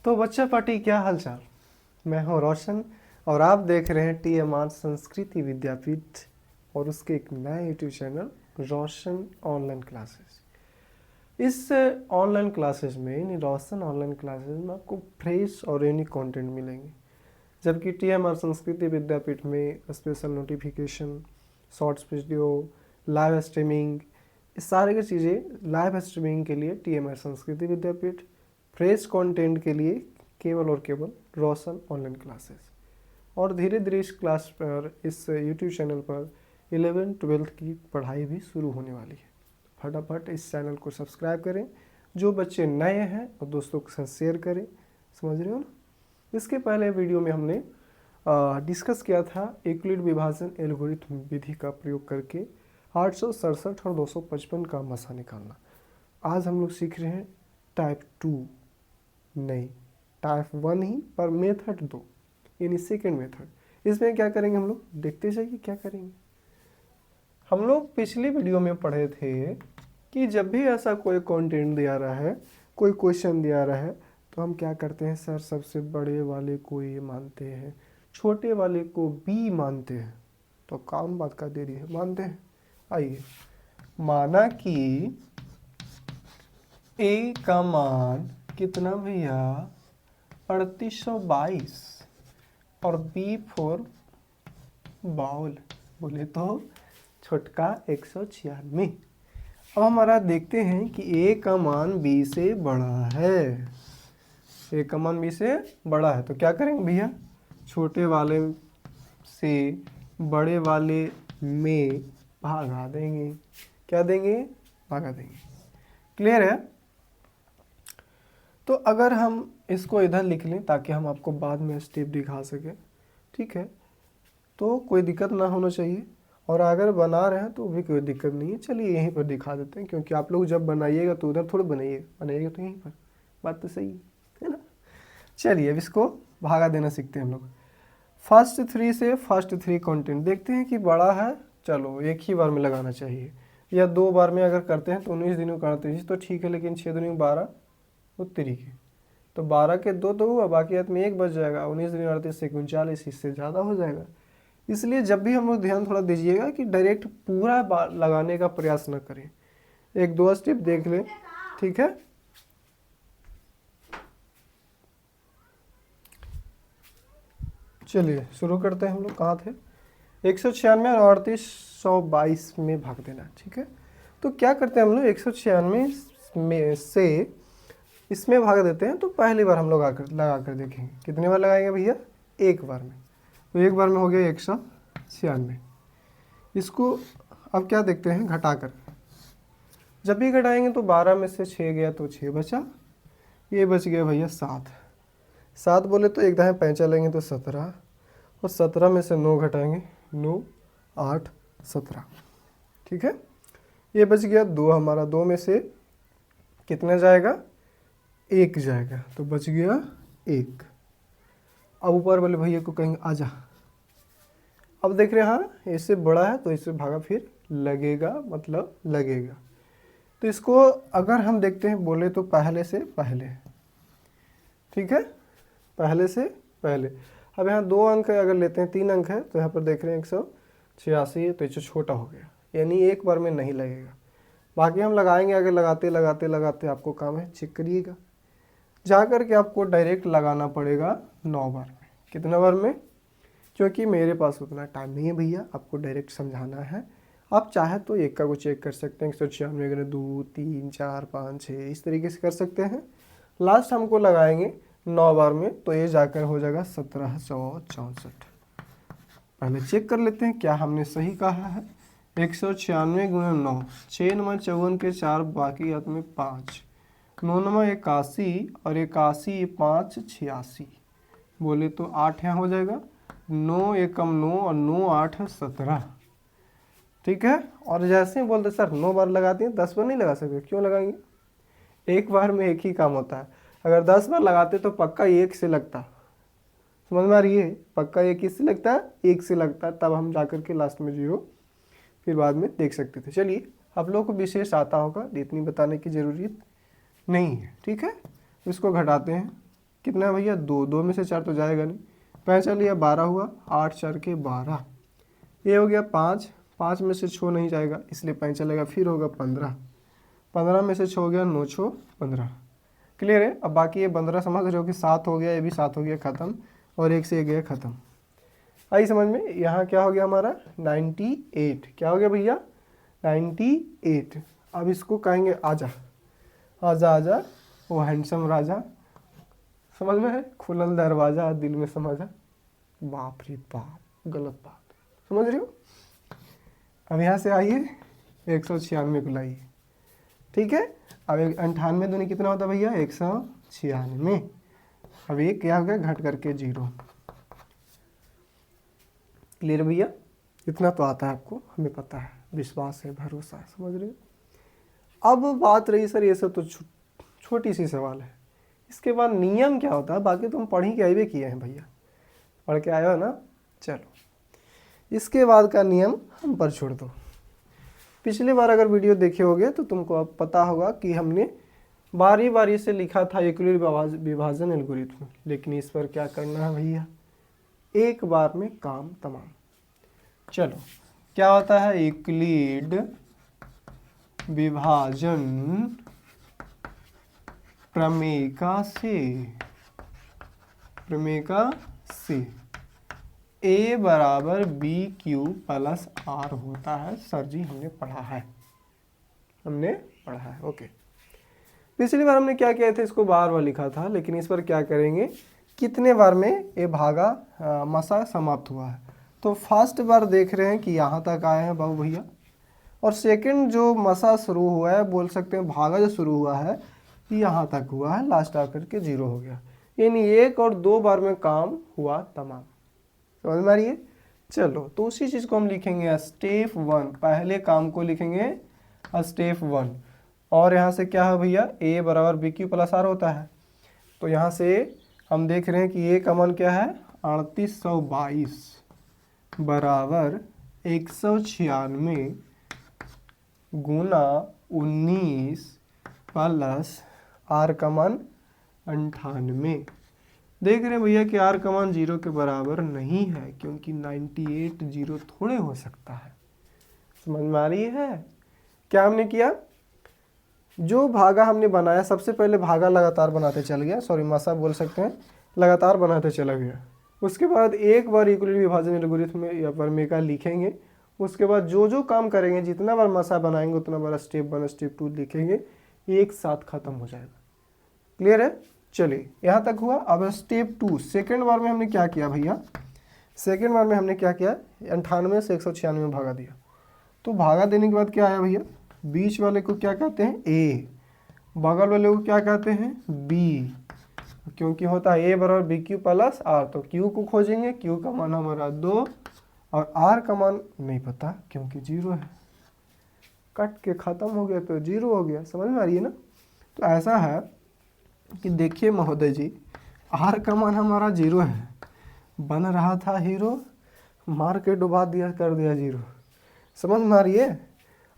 तो बच्चा पार्टी क्या हालचाल। मैं हूं रोशन और आप देख रहे हैं TMR संस्कृति विद्यापीठ और उसके एक नए यूट्यूब चैनल रोशन ऑनलाइन क्लासेस। इस ऑनलाइन क्लासेस में यानी रोशन ऑनलाइन क्लासेस में आपको फ्रेश और यूनिक कंटेंट मिलेंगे, जबकि TMR संस्कृति विद्यापीठ में special notification, shorts video, live streaming, इस सारे की चीज़ें लाइव स्ट्रीमिंग के लिए TMR संस्कृति विद्यापीठ, फ्रेश कंटेंट के लिए केवल और केवल रोशन ऑनलाइन क्लासेस। और धीरे धीरे इस क्लास पर, इस यूट्यूब चैनल पर 11-12 की पढ़ाई भी शुरू होने वाली है। फटाफट इस चैनल को सब्सक्राइब करें, जो बच्चे नए हैं और दोस्तों के साथ शेयर करें। समझ रहे हो ना। इसके पहले वीडियो में हमने डिस्कस किया था यूक्लिड विभाजन एल्गोरिथम विधि का प्रयोग करके 867 और 255 का मसा निकालना। आज हम लोग सीख रहे हैं टाइप 2 नहीं, टाइप 1 ही, पर मेथड 2 यानी सेकेंड मेथड। इसमें क्या करेंगे हम लोग, देखते जाइए क्या करेंगे। हम लोग पिछली वीडियो में पढ़े थे कि जब भी ऐसा कोई कंटेंट दिया रहा है, कोई क्वेश्चन दिया रहा है, तो हम क्या करते हैं सर, सबसे बड़े वाले को ए मानते हैं, छोटे वाले को बी मानते हैं। तो कौन बात का देरी है, मानते हैं। आइए, माना कि ए का मान कितना भैया 3822 और बी फॉर बाउल बोले तो छोटका 196। अब हमारा देखते हैं कि ए का मान बी से बड़ा है, ए का मान बी से बड़ा है, तो क्या करेंगे भैया, छोटे वाले से बड़े वाले में भागा देंगे। क्या देंगे, भागा देंगे। क्लियर है। तो अगर हम इसको इधर लिख लें ताकि हम आपको बाद में स्टेप दिखा सकें, ठीक है, तो कोई दिक्कत ना होना चाहिए। और अगर बना रहे हैं तो भी कोई दिक्कत नहीं है। चलिए यहीं पर दिखा देते हैं, क्योंकि आप लोग जब बनाइएगा तो उधर थोड़ा बनाइएगा तो यहीं पर। बात तो सही है ना। चलिए अब इसको भागा देना सीखते हैं हम लोग। फर्स्ट 3 से फर्स्ट 3 कंटेंट देखते हैं कि बड़ा है, चलो एक ही बार में लगाना चाहिए, या 2 बार में अगर करते हैं तो 19 दिनों का 38 तो ठीक है, लेकिन 6 दिनों 12 उत्तरी के, तो 12 के 2 तो हुआ, बाकी हाथ में 1 बच जाएगा। 19 दिन 38 से 39, इससे ज़्यादा हो जाएगा। इसलिए जब भी हम लोग ध्यान थोड़ा दीजिएगा कि डायरेक्ट पूरा लगाने का प्रयास न करें, 1-2 स्टेप देख लें, ठीक है। चलिए शुरू करते हैं हम लोग। कहाँ थे, 196 और 3822 में भाग देना, ठीक है। तो क्या करते हैं हम लोग, 196 में से इसमें भाग देते हैं, तो पहली बार हम लोग लगा कर देखेंगे। कितने बार लगाएंगे भैया, एक बार में। तो एक बार में हो गया 196। इसको अब क्या देखते हैं, घटाकर। जब भी घटाएंगे तो 12 में से 6 गया तो 6 बचा, ये बच गया भैया 7 बोले तो एक दाएं पैंचा लेंगे तो 17, और 17 में से 9 घटाएंगे, 9 8 17, ठीक है। ये बच गया 2 हमारा, 2 में से कितना जाएगा, 1 जाएगा, तो बच गया 1। अब ऊपर वाले भैया को कहेंगे आजा। अब देख रहे हैं, हाँ इससे बड़ा है तो इससे भागा फिर लगेगा, मतलब लगेगा। तो इसको अगर हम देखते हैं बोले तो पहले से पहले, ठीक है, पहले से पहले। अब यहाँ 2 अंक है, अगर लेते हैं 3 अंक है, तो यहाँ पर देख रहे हैं 186 है, तो ये छोटा हो गया, यानी एक बार में नहीं लगेगा। बाकी हम लगाएंगे, अगर लगाते लगाते लगाते आपको काम है, चेक करिएगा। जा कर के आपको डायरेक्ट लगाना पड़ेगा 9 बार में। कितना बार में, क्योंकि मेरे पास उतना टाइम नहीं है भैया, आपको डायरेक्ट समझाना है। आप चाहे तो एक का को चेक कर सकते हैं, 196 2 3 4 5 6, इस तरीके से कर सकते हैं। लास्ट हमको लगाएंगे 9 बार में, तो ये जाकर हो जाएगा 1764। पहले चेक कर लेते हैं क्या हमने सही कहा है। 196 गुणा 9, 6 नमा 54 के 4, बाकी हाथ में 5, 9 नमा 81, और 81 5 86, बोले तो 8 यहाँ हो जाएगा, 9 एकम 9 और 9 8 17, ठीक है। और जैसे ही बोलते सर 9 बार लगाते हैं, 10 बार नहीं लगा सकते, क्यों लगाएंगे, एक बार में एक ही काम होता है। अगर 10 बार लगाते तो पक्का 1 से लगता, समझ में आ रही है, पक्का 1 किससे लगता है, 1 से लगता है, तब हम जाकर के लास्ट में 0 फिर बाद में देख सकते थे। चलिए आप लोगों को विशेष आता होगा, इतनी बताने की ज़रूरत नहीं है, ठीक है। इसको घटाते हैं, कितना है भैया 2, 2 में से 4 तो जाएगा नहीं, 5 लिया 12 हुआ, 8 4 के 12, ये हो गया 5, 5 में से 6 नहीं जाएगा इसलिए 5 चलेगा, फिर होगा 15, 15 में से 6 हो गया 9 6 15। क्लियर है। अब बाकी ये 15 समझ रहे हो कि 7 हो गया, ये भी 7 हो गया ख़त्म, और 1 से 1 गया ख़त्म। आई समझ में। यहाँ क्या हो गया हमारा 98, क्या हो गया भैया 98। अब इसको कहेंगे आजा आजा आजा वो हैंडसम राजा, समझ में है, खुलल दरवाजा दिल में समाजा, बाप रे बाप गलत बात, समझ रहे हो। अब यहाँ से आइए 196 को लाइए, ठीक है। अब 98 दूनी कितना होता है भैया 196। अब ये क्या हो गया घट करके 0। क्लियर भैया, इतना तो आता है आपको, हमें पता है, विश्वास है, भरोसा है, समझ रहे हो। अब बात रही सर ये सब तो छोटी सी सवाल है, इसके बाद नियम क्या होता है, बाकी तुम पढ़ ही के आए किए हैं भैया, पढ़ के आए हो ना। चलो इसके बाद का नियम हम पर छोड़ दो। पिछली बार अगर वीडियो देखे होगे तो तुमको अब पता होगा कि हमने बारी बारी से लिखा था यूक्लिड विभाजन एल्गोरिथम, लेकिन इस पर क्या करना है भैया, एक बार में काम तमाम। चलो क्या होता है यूक्लिड विभाजन प्रमेय से a बराबर बी क्यू प्लस आर होता है। सर जी हमने पढ़ा है, ओके। पिछली बार हमने क्या किया था, इसको बार बार लिखा था, लेकिन इस पर क्या करेंगे, कितने बार में ये भागा मसा समाप्त हुआ है। तो फर्स्ट बार देख रहे हैं कि यहाँ तक आए हैं बाबू भैया, और सेकंड जो मसा शुरू हुआ है, बोल सकते हैं भागा जो शुरू हुआ है यहाँ तक हुआ है, लास्ट आकर के 0 हो गया, यानी 1 और 2 बार में काम हुआ तमाम। समझ में आ रही है। चलो तो उसी चीज़ को हम लिखेंगे स्टेप 1, पहले काम को लिखेंगे स्टेप 1। और यहाँ से क्या है भैया a बराबर बी क्यू प्लस आर होता है, तो यहाँ से हम देख रहे हैं कि a का मान क्या है 3822 बराबर 196 गुना 19 प्लस आर का मान 98। देख रहे हैं भैया कि आर का मान 0 के बराबर नहीं है, क्योंकि 98 0 थोड़े हो सकता है। समझ में आ रही है। क्या हमने किया, जो भागा हमने बनाया, सबसे पहले भागा लगातार बनाते चल गया, सॉरी मसा बोल सकते हैं, लगातार बनाते चला गया। उसके बाद एक बार यूक्लिड विभाजन एल्गोरिथम या प्रमेय का लिखेंगे, उसके बाद जो जो काम करेंगे, जितना बार मसा बनाएंगे उतना बार स्टेप 1 स्टेप 2 लिखेंगे, एक साथ खत्म हो जाएगा। क्लियर है। चलिए यहाँ तक हुआ। अब स्टेप 2 सेकेंड बार में हमने क्या किया भैया, सेकेंड बार में हमने क्या किया 98 से 196 में भागा दिया। तो भागा देने के बाद क्या आया भैया, बीच वाले को क्या कहते हैं a, बगल वाले को क्या कहते हैं b, क्योंकि होता है a बराबर बी क्यू प्लस आर, तो q को खोजेंगे, q का मान हमारा 2 और r का मान नहीं पता क्योंकि 0 है, कट के ख़त्म हो गया तो 0 हो गया। समझ में आ रही है ना। तो ऐसा है कि देखिए महोदय जी, आर का मान हमारा 0 है, बन रहा था हीरो, मार के डुबा दिया, कर दिया 0। समझ में आ रही है।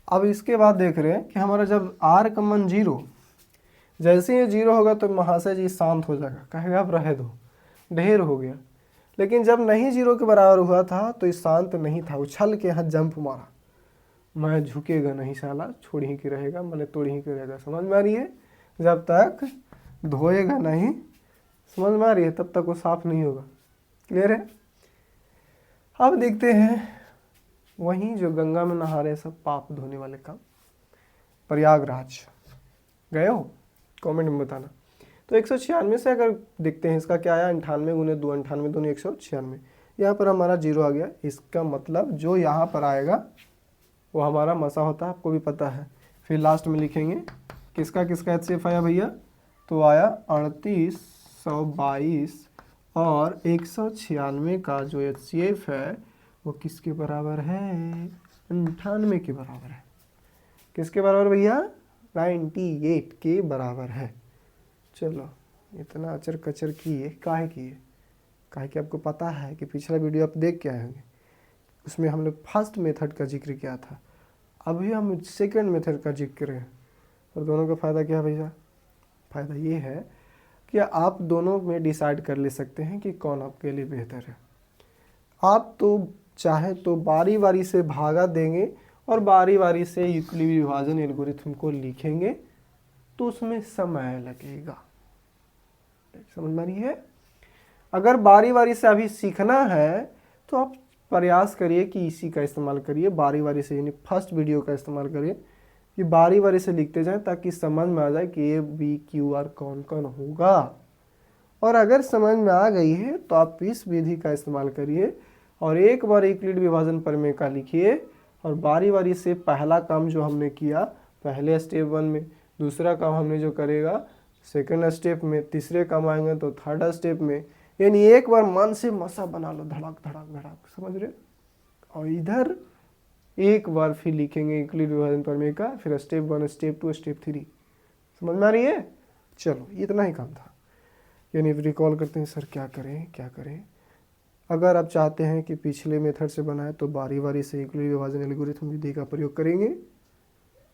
अब इसके बाद देख रहे हैं कि हमारा जब आर का मान 0, जैसे ही 0 होगा तो महाशय जी शांत हो जाएगा, कहेगा अब रहे दो, ढेर हो गया। लेकिन जब नहीं 0 के बराबर हुआ था तो ये शांत नहीं था, उछल के यहाँ जंप मारा, मैं झुकेगा नहीं साला, छोड़ ही के रहेगा, मतलब तोड़ ही के रहेगा। समझ में आ रही है। जब तक धोएगा नहीं, समझ में आ रही है, तब तक वो साफ नहीं होगा। क्लियर है। अब देखते हैं वहीं जो गंगा में नहा रहे सब पाप धोने वाले काम, प्रयागराज गए हो, कमेंट में बताना। तो 196 से अगर देखते हैं इसका क्या आया 98 गुने 2, 98 दूनी 196, यहाँ पर हमारा 0 आ गया। इसका मतलब जो यहाँ पर आएगा वो हमारा मसा होता है, आपको भी पता है। फिर लास्ट में लिखेंगे किसका किसका एचसीएफ आया भैया, तो आया 3822 और 196 का जो एचसीएफ है वो किसके बराबर है 98 के बराबर है। किसके बराबर भैया 98 के बराबर है। चलो इतना अचर कचर किए काहे किए, काहे कि आपको पता है कि पिछला वीडियो आप देख के आए होंगे, उसमें हमने फर्स्ट मेथड का जिक्र किया था, अभी हम सेकंड मेथड का जिक्र करें। और दोनों का फ़ायदा क्या है भैया, फ़ायदा ये है कि कि आप दोनों में डिसाइड कर ले सकते हैं कि कौन आपके लिए बेहतर है। आप तो चाहे तो बारी बारी से भागा देंगे और बारी बारी से यूक्लिड विभाजन एल्गोरिथम को लिखेंगे तो उसमें समय लगेगा। समझ में आ रही है? अगर बारी बारी से अभी सीखना है तो आप प्रयास करिए कि इसी का इस्तेमाल करिए, बारी बारी से, यानी फर्स्ट वीडियो का इस्तेमाल करिए कि बारी बारी से लिखते जाएं ताकि समझ में आ जाए कि ए बी क्यू आर कौन कौन होगा। और अगर समझ में आ गई है तो आप इस विधि का इस्तेमाल करिए और एक बार यूक्लिड विभाजन प्रमेय का लिखिए और बारी बारी से पहला काम जो हमने किया पहले स्टेप 1 में, दूसरा काम हमने जो करेगा सेकंड स्टेप में, तीसरे काम आएंगे तो थर्ड स्टेप में, यानी एक बार मन से मसा बना लो, धड़ाक धड़ाक धड़ाक, समझ रहे? और इधर एक बार फिर लिखेंगे यूक्लिड विभाजन प्रमेय का, फिर स्टेप 1, स्टेप 2, स्टेप 3। समझ में आ रही है? चलो इतना ही काम था। यानी रिकॉल करते हैं, सर क्या करें क्या करें। अगर आप चाहते हैं कि पिछले मेथड से बनाए तो बारी बारी से यूक्लिड विभाजन एल्गोरिथम विधि का प्रयोग करेंगे,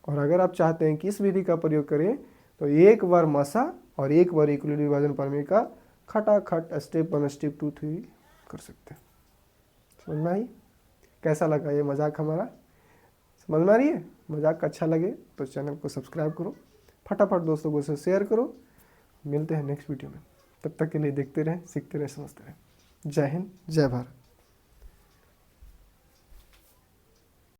और अगर आप चाहते हैं कि इस विधि का प्रयोग करें तो एक बार मसा और एक बार यूक्लिड विभाजन प्रमेय का खटाखट स्टेप 1, स्टेप 2, 3 कर सकते हैं। समझ में आई? कैसा लगा ये मजाक हमारा? समझ में आ रही है? मजाक अच्छा लगे तो चैनल को सब्सक्राइब करो, फटाफट दोस्तों को से शेयर करो। मिलते हैं नेक्स्ट वीडियो में, तब तक के लिए देखते रहें, सीखते रहें, समझते रहें। जय हिंद, जय भारत।